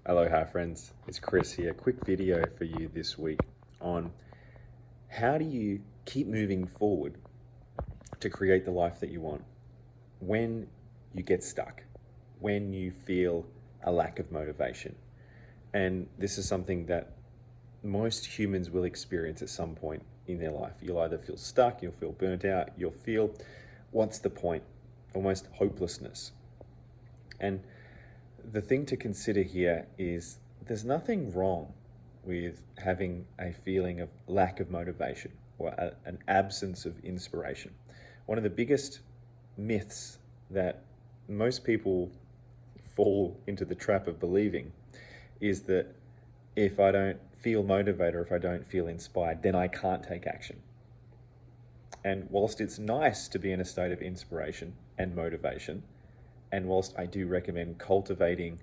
Aloha friends, it's Chris here. Quick video for you this week on how do you keep moving forward to create the life that you want when you get stuck, when you feel a lack of motivation. And this is something that most humans will experience at some point in their life. You'll either feel stuck, you'll feel burnt out, you'll feel, what's the point? Almost hopelessness. And the thing to consider here is there's nothing wrong with having a feeling of lack of motivation or an absence of inspiration. One of the biggest myths that most people fall into the trap of believing is that if I don't feel motivated or if I don't feel inspired, then I can't take action. And whilst it's nice to be in a state of inspiration and motivation, and whilst I do recommend cultivating,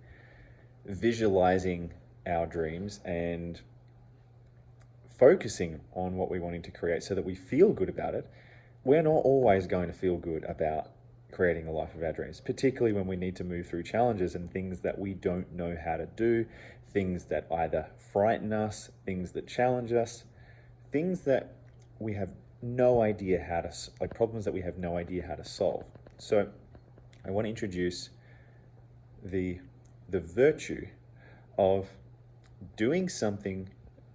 visualizing our dreams and focusing on what we're wanting to create so that we feel good about it, we're not always going to feel good about creating the life of our dreams, particularly when we need to move through challenges and things that we don't know how to do, things that either frighten us, things that challenge us, things that we have no idea how to, like problems that we have no idea how to solve. So I want to introduce the virtue of doing something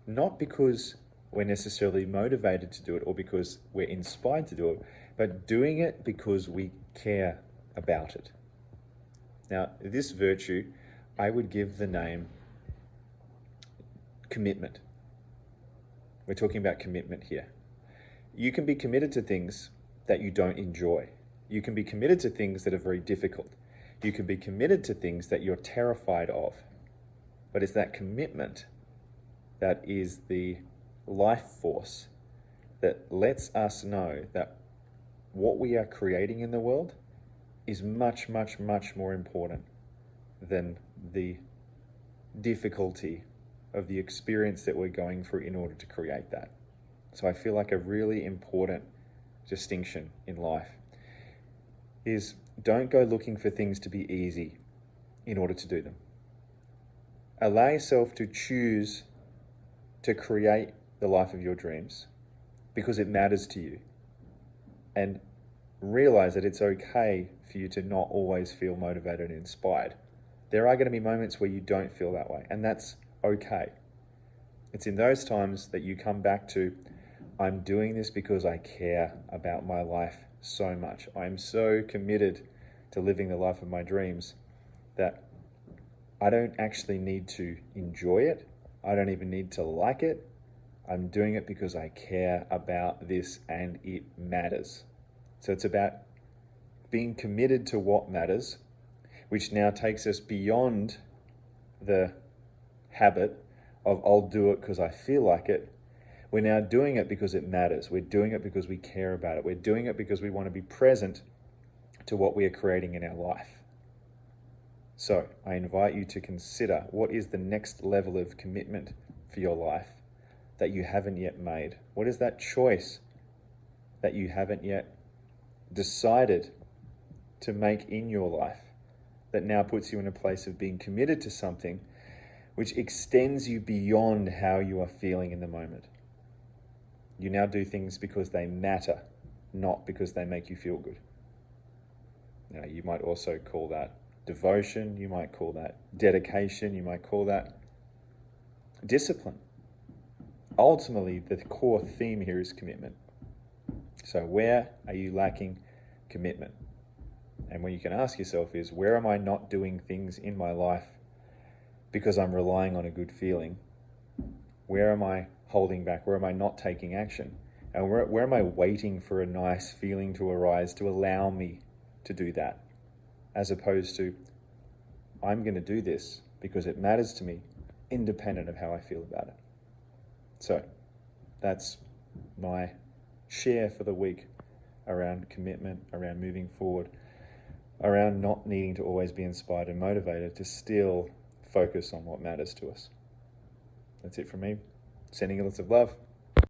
not because we're necessarily motivated to do it or because we're inspired to do it, but doing it because we care about it. Now, this virtue, I would give the name commitment. We're talking about commitment here. You can be committed to things that you don't enjoy. You can be committed to things that are very difficult. You can be committed to things that you're terrified of. But it's that commitment that is the life force that lets us know that what we are creating in the world is much, much, much more important than the difficulty of the experience that we're going through in order to create that. So I feel like a really important distinction in life is don't go looking for things to be easy in order to do them. Allow yourself to choose to create the life of your dreams because it matters to you. And realize that it's okay for you to not always feel motivated and inspired. There are going to be moments where you don't feel that way, and that's okay. It's in those times that you come back to, I'm doing this because I care about my life so much. I'm so committed to living the life of my dreams that I don't actually need to enjoy it. I don't even need to like it. I'm doing it because I care about this and it matters. So it's about being committed to what matters, which now takes us beyond the habit of I'll do it because I feel like it. We're now doing it because it matters. We're doing it because we care about it. We're doing it because we want to be present to what we are creating in our life. So I invite you to consider what is the next level of commitment for your life that you haven't yet made. What is that choice that you haven't yet decided to make in your life that now puts you in a place of being committed to something which extends you beyond how you are feeling in the moment. You now do things because they matter, not because they make you feel good. Now, you might also call that devotion, you might call that dedication, you might call that discipline. Ultimately, the core theme here is commitment. So where are you lacking commitment? And what you can ask yourself is, where am I not doing things in my life because I'm relying on a good feeling? Where am I holding back? Where am I not taking action? And where am I waiting for a nice feeling to arise to allow me to do that? As opposed to, I'm going to do this because it matters to me, independent of how I feel about it. So that's my share for the week around commitment, around moving forward, around not needing to always be inspired and motivated to still focus on what matters to us. That's it from me. Sending you lots of love.